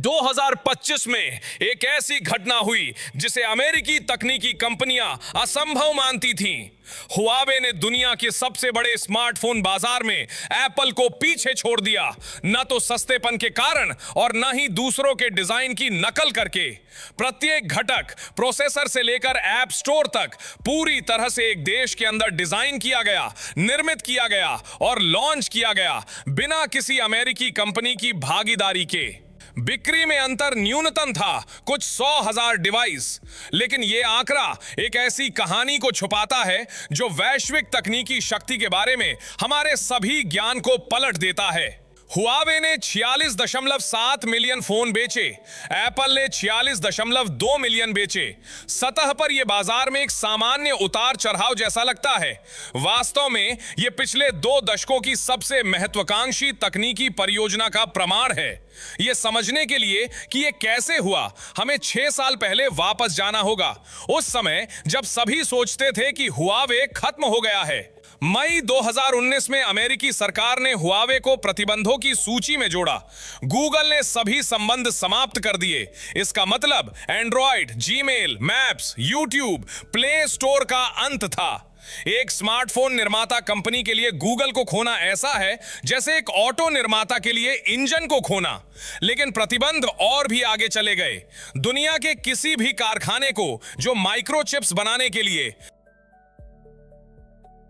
2025 में एक ऐसी घटना हुई जिसे अमेरिकी तकनीकी कंपनियां असंभव मानती थीं। हुआवे ने दुनिया के सबसे बड़े स्मार्टफोन बाजार में एप्पल को पीछे छोड़ दिया, न तो सस्तेपन के कारण और न ही दूसरों के डिजाइन की नकल करके। प्रत्येक घटक, प्रोसेसर से लेकर ऐप स्टोर तक, पूरी तरह से एक देश के अंदर डिजाइन किया गया, निर्मित किया गया और लॉन्च किया गया बिना किसी अमेरिकी कंपनी की भागीदारी के। बिक्री में अंतर न्यूनतम था, कुछ 100,000 डिवाइस, लेकिन यह आंकड़ा एक ऐसी कहानी को छुपाता है जो वैश्विक तकनीकी शक्ति के बारे में हमारे सभी ज्ञान को पलट देता है। हुआवे ने 46.7 मिलियन फोन बेचे, एप्पल ने 46.2 मिलियन बेचे। सतह पर यह बाजार में एक सामान्य उतार चढ़ाव जैसा लगता है। वास्तव में यह पिछले 2 दशकों की सबसे महत्वाकांक्षी तकनीकी परियोजना का प्रमाण है। यह समझने के लिए कि यह कैसे हुआ, हमें 6 साल पहले वापस जाना होगा, उस समय जब सभी सोचते थे कि हुआवे खत्म हो गया है। मई 2019 में अमेरिकी सरकार ने हुआवे को प्रतिबंधों की सूची में जोड़ा। गूगल ने सभी संबंध समाप्त कर दिए। इसका मतलब Android, Gmail, maps, YouTube, play store का अंत था। एक स्मार्टफोन निर्माता कंपनी के लिए गूगल को खोना ऐसा है जैसे एक ऑटो निर्माता के लिए इंजन को खोना। लेकिन प्रतिबंध और भी आगे चले गए। दुनिया के किसी भी कारखाने को जो माइक्रोचिप्स बनाने के लिए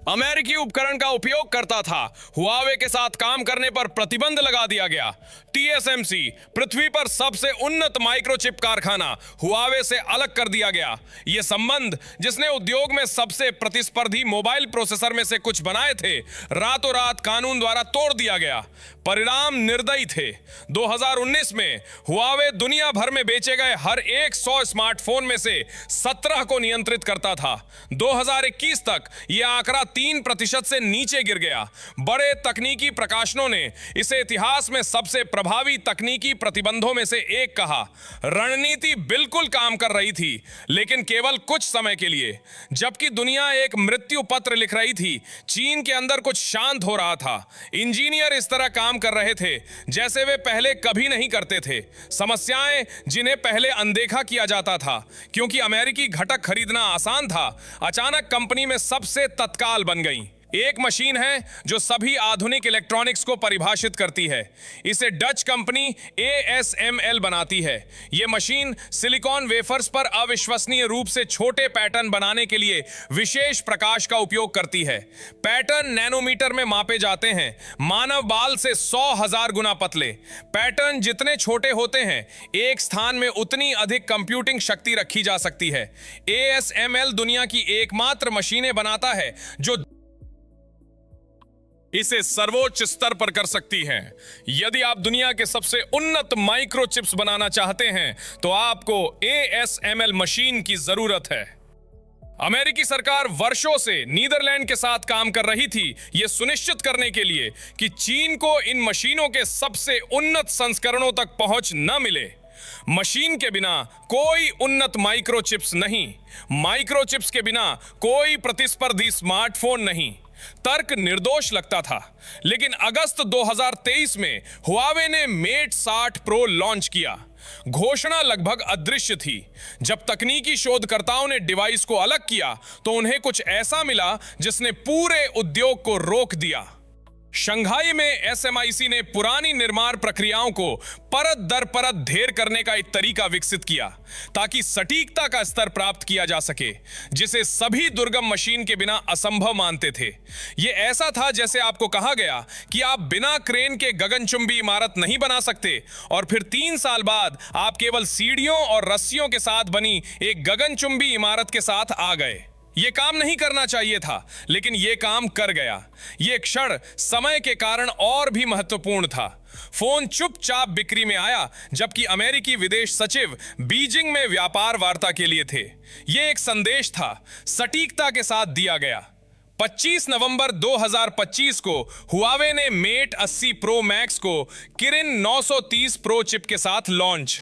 अमेरिकी उपकरण का उपयोग करता था, हुआवे के साथ काम करने पर प्रतिबंध लगा दिया गया। टीएसएमसी, पृथ्वी पर सबसे उन्नत माइक्रोचिप कारखाना, हुआवे से अलग कर दिया गया। यह संबंध, जिसने उद्योग में सबसे प्रतिस्पर्धी मोबाइल प्रोसेसर में से कुछ बनाए थे, रातों रात कानून द्वारा तोड़ दिया गया। परिणाम निर्दयी थे। 2019 में हुआवे दुनिया भर में बेचे गए हर 100 स्मार्टफोन में से 17 को नियंत्रित करता था। 2021 तक यह आंकड़ा 3% से नीचे गिर गया। बड़े तकनीकी प्रकाशनों ने इसे इतिहास में सबसे प्रभावी तकनीकी प्रतिबंधों में से एक कहा। रणनीति बिल्कुल काम कर रही थी, लेकिन केवल कुछ समय के लिए। जबकि दुनिया एक मृत्यु पत्र लिख रही थी, चीन के अंदर कुछ शांत हो रहा था। इंजीनियर इस तरह काम कर रहे थे जैसे वे पहले कभी नहीं करते थे। समस्याएं जिन्हें पहले अनदेखा किया जाता था क्योंकि अमेरिकी घटक खरीदना आसान था, अचानक कंपनी में सबसे तत्काल बन गई। एक मशीन है जो सभी आधुनिक इलेक्ट्रॉनिक्स को परिभाषित करती है। इसे डच कंपनी ASML बनाती है। यह मशीन सिलिकॉन वेफर्स पर अविश्वसनीय रूप से छोटे पैटर्न बनाने के लिए विशेष प्रकाश का उपयोग करती है। पैटर्न नैनोमीटर में मापे जाते हैं, मानव बाल से 100,000 गुना पतले। पैटर्न जितने छोटे होते हैं, एक स्थान में उतनी अधिक कंप्यूटिंग शक्ति रखी जा सकती है। ASML दुनिया की एकमात्र मशीनें बनाता है जो इसे सर्वोच्च स्तर पर कर सकती हैं। यदि आप दुनिया के सबसे उन्नत माइक्रोचिप्स बनाना चाहते हैं तो आपको ASML मशीन की जरूरत है। अमेरिकी सरकार वर्षों से नीदरलैंड के साथ काम कर रही थी यह सुनिश्चित करने के लिए कि चीन को इन मशीनों के सबसे उन्नत संस्करणों तक पहुंच न मिले। मशीन के बिना कोई उन्नत माइक्रोचिप्स नहीं, माइक्रोचिप्स के बिना कोई प्रतिस्पर्धी स्मार्टफोन नहीं। तर्क निर्दोष लगता था, लेकिन अगस्त 2023 में हुआवे ने मेट 60 प्रो लॉन्च किया। घोषणा लगभग अदृश्य थी। जब तकनीकी शोधकर्ताओं ने डिवाइस को अलग किया तो उन्हें कुछ ऐसा मिला जिसने पूरे उद्योग को रोक दिया। शंघाई में SMIC ने पुरानी निर्माण प्रक्रियाओं को परत दर परत ढेर करने का एक तरीका विकसित किया ताकि सटीकता का स्तर प्राप्त किया जा सके, जिसे सभी दुर्गम मशीन के बिना असंभव मानते थे। यह ऐसा था जैसे आपको कहा गया कि आप बिना क्रेन के गगनचुंबी इमारत नहीं बना सकते और फिर 3 साल बाद आप केवल सीढ़ियों और रस्सियों के साथ बनी एक गगनचुंबी इमारत के साथ आ गए। यह काम नहीं करना चाहिए था, लेकिन यह काम कर गया। यह क्षण समय के कारण और भी महत्वपूर्ण था। फोन चुपचाप बिक्री में आया जबकि अमेरिकी विदेश सचिव बीजिंग में व्यापार वार्ता के लिए थे। यह एक संदेश था, सटीकता के साथ दिया गया। 25 नवंबर 2025 को हुआवे ने मेट 80 प्रो मैक्स को किरिन 930 प्रो चिप के साथ लॉन्च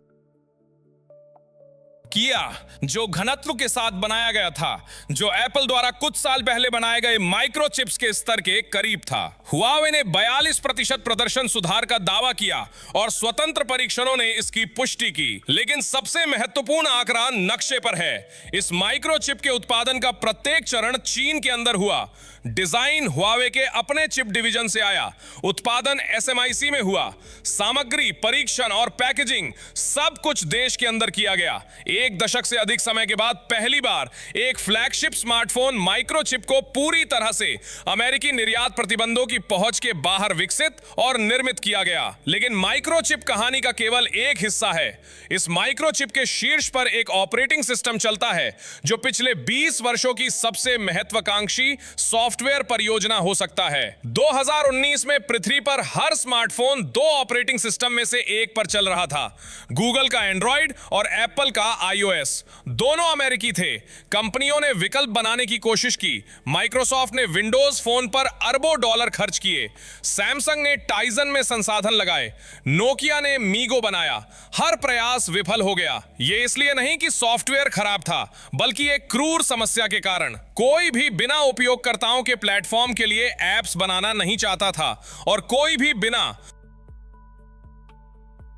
किया जो घनत्व के साथ बनाया गया था, जो एप्पल द्वारा कुछ साल पहले बनाए गए माइक्रोचिप्स के स्तर के करीब था। हुआवे ने 42% प्रदर्शन सुधार का दावा किया और स्वतंत्र परीक्षणों ने इसकी पुष्टि की। लेकिन सबसे महत्वपूर्ण आंकड़ा नक्शे पर है। इस माइक्रोचिप के उत्पादन का प्रत्येक चरण चीन के अंदर हुआ। डिजाइन हुआवे के अपने चिप डिवीजन से आया, उत्पादन SMIC में हुआ, सामग्री, परीक्षण और पैकेजिंग सब कुछ देश के अंदर किया गया। एक दशक से अधिक समय के बाद पहली बार एक फ्लैगशिप स्मार्टफोन माइक्रोचिप को पूरी तरह से अमेरिकी निर्यात प्रतिबंधों की पहुंच के बाहर विकसित और निर्मित किया गया। लेकिन माइक्रोचिप कहानी का केवल एक हिस्सा है। इस माइक्रोचिप के शीर्ष पर एक ऑपरेटिंग सिस्टम चलता है जो पिछले 20 वर्षों की सबसे महत्वाकांक्षी सॉफ्टवेयर परियोजना हो सकता है। 2019 में पृथ्वी पर हर स्मार्टफोन 2 ऑपरेटिंग सिस्टम में से एक पर चल रहा था, गूगल का एंड्रॉइड और एप्पल का iOS। दोनों अमेरिकी थे। कंपनियों ने विकल्प बनाने की कोशिश की। माइक्रोसॉफ्ट ने विंडोज फोन पर अरबों डॉलर खर्च किए, सैमसंग ने टाइजन में संसाधन लगाए, नोकिया ने मीगो बनाया। हर प्रयास विफल हो गया। यह इसलिए नहीं कि सॉफ्टवेयर खराब था, बल्कि एक क्रूर समस्या के कारण। कोई भी बिना उपयोगकर्ताओं के प्लेटफॉर्म के लिए एप्स बनाना नहीं चाहता था और कोई भी बिना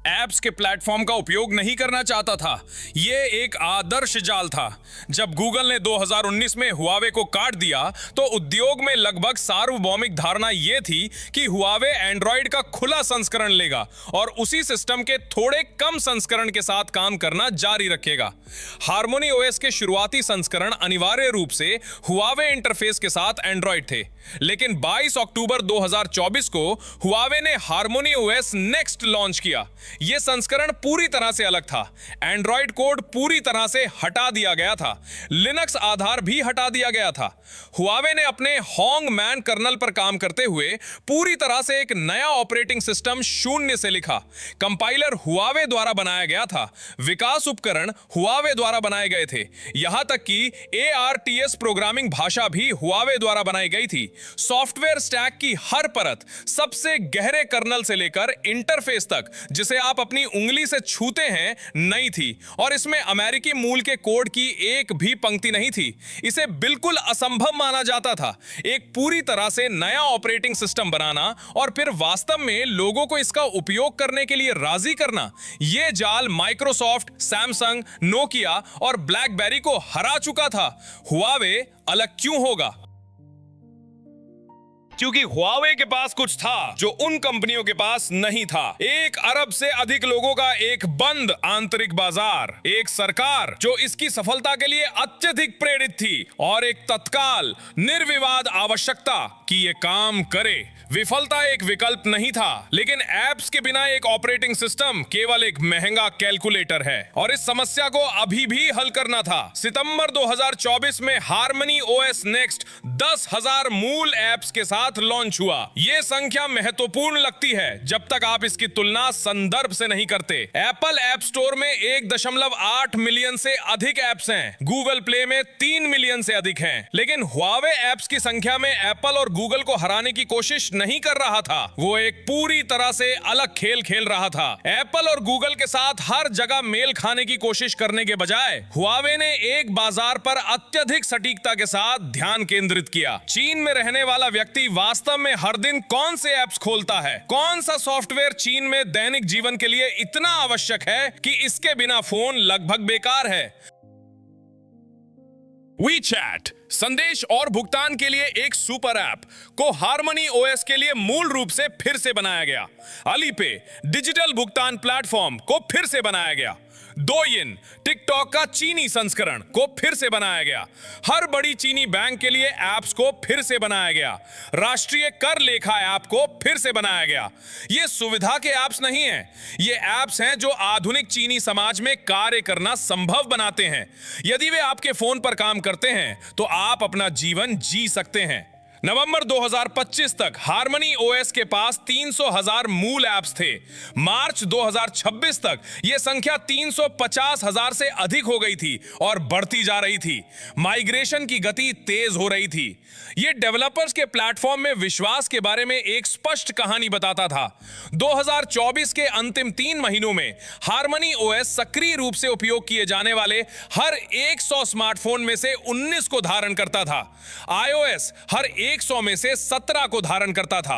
ऐप्स के प्लेटफॉर्म का उपयोग नहीं करना चाहता था। यह एक आदर्श जाल था। जब गूगल ने 2019 में हुआवे को काट दिया तो उद्योग में लगभग सार्वभौमिक धारणा यह थी कि हुआवे एंड्रॉइड का खुला संस्करण लेगा और उसी सिस्टम के थोड़े कम संस्करण के साथ काम करना जारी रखेगा। हार्मोनी ओएस के शुरुआती संस्करण अनिवार्य रूप से हुआवे इंटरफेस के साथ एंड्रॉइड थे, लेकिन 22 अक्टूबर 2024 को हुआवे ने हार्मोनी ओएस नेक्स्ट लॉन्च किया। यह संस्करण पूरी तरह से अलग था। एंड्रॉइड कोड पूरी तरह से हटा दिया गया था, लिनक्स आधार भी हटा दिया गया था। हुआवे ने अपने होंग मैन कर्नल पर काम करते हुए पूरी तरह से एक नया ऑपरेटिंग सिस्टम शून्य से लिखा। कंपाइलर हुआवे द्वारा बनाया गया था, विकास उपकरण हुआवे द्वारा बनाए गए थे, यहां तक कि ARTS प्रोग्रामिंग भाषा भी हुआवे द्वारा बनाई गई थी। सॉफ्टवेयर स्टैक की हर परत, सबसे गहरे कर्नल से लेकर इंटरफेस तक जिसे आप अपनी उंगली से छूते हैं, नई थी और इसमें अमेरिकी मूल के कोड की एक भी पंक्ति नहीं थी। इसे बिल्कुल असंभव माना जाता था, एक पूरी तरह से नया ऑपरेटिंग सिस्टम बनाना और फिर वास्तव में लोगों को इसका उपयोग करने के लिए राजी करना। यह जाल माइक्रोसॉफ्ट, सैमसंग, नोकिया और ब्लैकबेरी को हरा चुका था। हुआवे अलग क्यों होगा? क्योंकि हुआवे के पास कुछ था जो उन कंपनियों के पास नहीं था। 1 अरब से अधिक लोगों का एक बंद आंतरिक बाजार, एक सरकार जो इसकी सफलता के लिए अत्यधिक प्रेरित थी और एक तत्काल निर्विवाद आवश्यकता कि यह काम करे। विफलता एक विकल्प नहीं था, लेकिन ऐप्स के बिना एक ऑपरेटिंग सिस्टम केवल एक महंगा कैलकुलेटर है और इस समस्या को अभी भी हल करना था। सितंबर 2024 में हार्मनी ओएस नेक्स्ट 10,000 मूल ऐप्स के साथ लॉन्च हुआ। यह संख्या महत्वपूर्ण लगती है जब तक आप इसकी तुलना संदर्भ से नहीं करते। एप्पल ऐप स्टोर में 1.8 मिलियन से अधिक ऐप्स हैं, गूगल प्ले में 3 मिलियन से अधिक हैं, लेकिन हुआवे ऐप्स की संख्या में एप्पल और गूगल को हराने की कोशिश नहीं कर रहा था। वो एक पूरी तरह से अलग खेल खेल रहा था। एप्पल और गूगल के साथ हर जगह मेल खाने की कोशिश करने के बजाय हुआवे ने एक बाजार पर अत्यधिक सटीकता के साथ ध्यान केंद्रित किया। चीन में रहने वाला व्यक्ति वास्तव में हर दिन कौन से ऐप्स खोलता है? कौन सा सॉफ्टवेयर चीन में दैनिक जीवन के लिए इतना आवश्यक है कि इसके बिना फोन लगभग बेकार है? WeChat संदेश और भुगतान के लिए एक सुपर ऐप को हार्मनी ओएस के लिए मूल रूप से फिर से बनाया गया। अलीपे डिजिटल भुगतान प्लेटफॉर्म को फिर से बनाया गया। डोइन टिकटॉक का चीनी संस्करण को फिर से बनाया गया। हर बड़ी चीनी बैंक के लिए ऐप्स को फिर से बनाया गया। राष्ट्रीय कर लेखा ऐप को फिर से बनाया गया। ये सुविधा के ऐप्स नहीं हैं, ये ऐप्स हैं जो आधुनिक चीनी समाज में कार्य करना संभव बनाते हैं। यदि वे आपके फोन पर काम करते हैं तो आप अपना जीवन जी सकते हैं। नवंबर 2025 तक हार्मनी ओएस के पास 300,000 मूल ऐप्स थे। मार्च 2026 तक यह संख्या 350,000 से अधिक हो गई थी और बढ़ती जा रही थी। माइग्रेशन की गति तेज हो रही थी। यह डेवलपर्स के प्लेटफॉर्म में विश्वास के बारे में एक स्पष्ट कहानी बताता था। 2024 के अंतिम 3 महीनों में हार्मनी ओएस सक्रिय रूप से उपयोग किए जाने वाले हर 100 स्मार्टफोन में से 19 को धारण करता था। आईओएस हर 100 में से 17 को धारण करता था।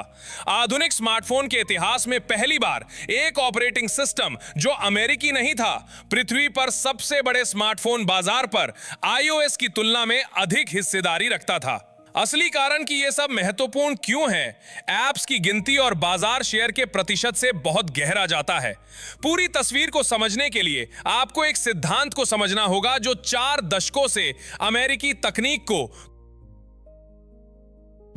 आधुनिक स्मार्टफोन के इतिहास में पहली बार एक ऑपरेटिंग सिस्टम जो अमेरिकी नहीं था, पृथ्वी पर सबसे बड़े स्मार्टफोन बाजार पर आईओएस की तुलना में अधिक हिस्सेदारी रखता था। असली कारण कि यह सब महत्वपूर्ण क्यों है, ऐप्स की गिनती और बाजार शेयर के प्रतिशत से बहुत गहरा जाता है। पूरी तस्वीर को समझने के लिए आपको एक सिद्धांत को समझना होगा जो 4 दशकों से अमेरिकी तकनीक को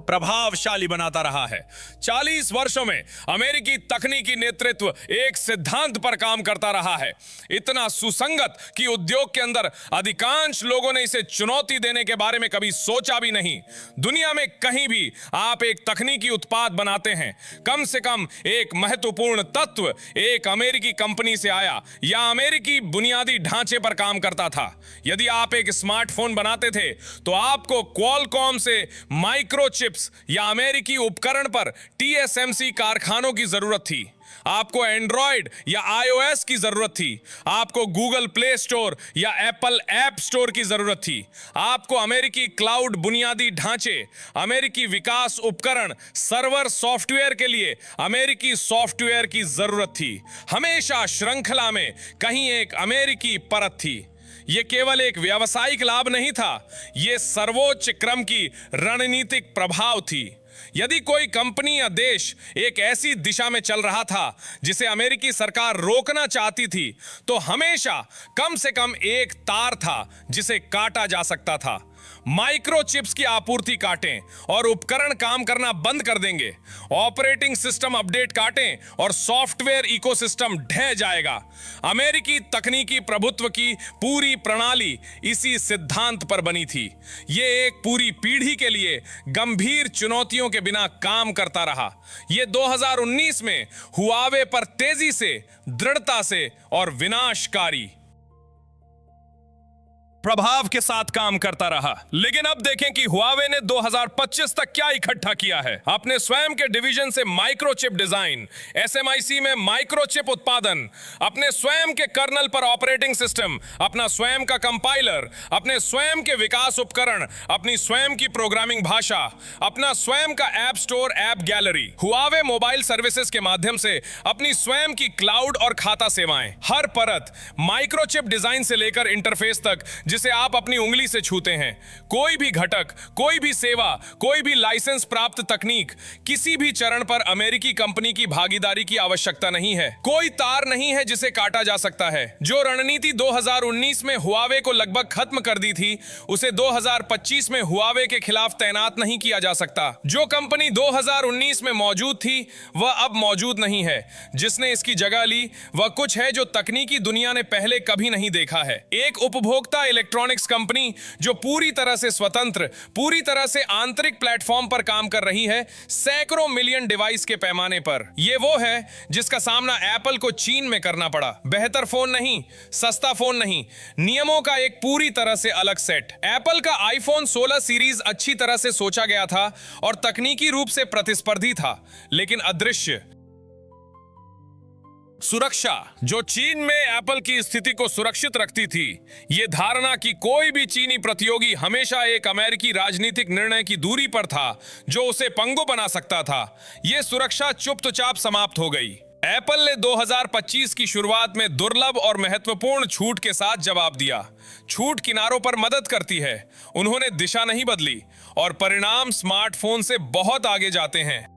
प्रभावशाली बनाता रहा है। 40 वर्षों में अमेरिकी तकनीकी नेतृत्व एक सिद्धांत पर काम करता रहा है, इतना सुसंगत कि उद्योग के अंदर अधिकांश लोगों ने इसे चुनौती देने के बारे में कभी सोचा भी नहीं। दुनिया में कहीं भी आप एक तकनीकी उत्पाद बनाते हैं, कम से कम एक महत्वपूर्ण तत्व एक अमेरिकी कंपनी से आया या अमेरिकी बुनियादी ढांचे पर काम करता था। यदि आप एक स्मार्टफोन बनाते थे तो आपको क्वालकॉम से माइक्रोचिप्स या अमेरिकी उपकरण पर टीएसएमसी कारखानों की जरूरत थी। आपको एंड्रॉयड या आईओएस की जरूरत थी। आपको गूगल प्ले स्टोर या एप्पल ऐप स्टोर की जरूरत थी। आपको अमेरिकी क्लाउड बुनियादी ढांचे, अमेरिकी विकास उपकरण, सर्वर सॉफ्टवेयर के लिए अमेरिकी सॉफ्टवेयर की जरूरत थी। हमेशा श्रृंखला में कहीं एक अमेरिकी परत थी। यह केवल एक व्यावसायिक लाभ नहीं था, यह सर्वोच्च क्रम की रणनीतिक प्रभाव थी। यदि कोई कंपनी या देश एक ऐसी दिशा में चल रहा था जिसे अमेरिकी सरकार रोकना चाहती थी, तो हमेशा कम से कम एक तार था जिसे काटा जा सकता था। माइक्रोचिप्स की आपूर्ति काटें और उपकरण काम करना बंद कर देंगे। ऑपरेटिंग सिस्टम अपडेट काटें और सॉफ्टवेयर इकोसिस्टम ढह जाएगा। अमेरिकी तकनीकी प्रभुत्व की पूरी प्रणाली इसी सिद्धांत पर बनी थी। यह एक पूरी पीढ़ी के लिए गंभीर चुनौतियों के बिना काम करता रहा। यह 2019 में हुआवे पर तेजी से, दृढ़ता से और विनाशकारी प्रभाव के साथ काम करता रहा। लेकिन अब देखें कि हुआवे ने 2025 तक क्या इकट्ठा किया है। अपने स्वयं के डिवीजन से माइक्रोचिप डिजाइन, एसएमआईसी में माइक्रोचिप उत्पादन, अपने स्वयं के कर्नल पर ऑपरेटिंग सिस्टम, अपना स्वयं का कंपाइलर, अपने स्वयं के विकास उपकरण, अपनी स्वयं की प्रोग्रामिंग भाषा, अपना स्वयं का app store, app gallery. Huawei mobile services के माध्यम से अपनी स्वयं की क्लाउड और खाता सेवाएं। हर परत माइक्रोचिप डिजाइन से लेकर इंटरफेस तक जिसे आप अपनी उंगली से छूते हैं। कोई भी घटक, कोई भी सेवा, कोई भी लाइसेंस प्राप्त तकनीक, किसी भी चरण पर अमेरिकी कंपनी की भागीदारी की आवश्यकता नहीं है। कोई तार नहीं है जिसे काटा जा सकता है। जो रणनीति 2019 में हुआवे को लगभग खत्म कर दी थी, उसे 2025 में हुआवे के खिलाफ तैनात नहीं किया जा सकता। जो कंपनी 2019 में मौजूद थी वह अब मौजूद नहीं है। जिसने इसकी जगह ली वह कुछ है जो तकनीकी दुनिया ने पहले कभी नहीं देखा है। एक उपभोक्ता इलेक्ट्रॉनिक्स कंपनी जो पूरी तरह से स्वतंत्र, पूरी तरह से आंतरिक प्लेटफॉर्म पर काम कर रही है, सैकड़ों मिलियन डिवाइस के पैमाने पर। यह वो है जिसका सामना एप्पल को चीन में करना पड़ा। बेहतर फोन नहीं, सस्ता फोन नहीं, नियमों का एक पूरी तरह से अलग सेट। एप्पल का आईफोन 16 सीरीज अच्छी तरह से सोचा गया था और तकनीकी रूप से प्रतिस्पर्धी था, लेकिन अदृश्य सुरक्षा जो चीन में एप्पल की स्थिति को सुरक्षित रखती थी। यह धारणा कि कोई भी चीनी प्रतियोगी हमेशा एक अमेरिकी राजनीतिक निर्णय की दूरी पर था जो उसे पंगु बना सकता था, यह सुरक्षा चुपचाप समाप्त हो गई। एप्पल ने 2025 की शुरुआत में दुर्लभ और महत्वपूर्ण छूट के साथ जवाब दिया। छूट किनारों पर मदद करती है, उन्होंने दिशा नहीं बदली और परिणाम स्मार्टफोन से बहुत आगे जाते हैं।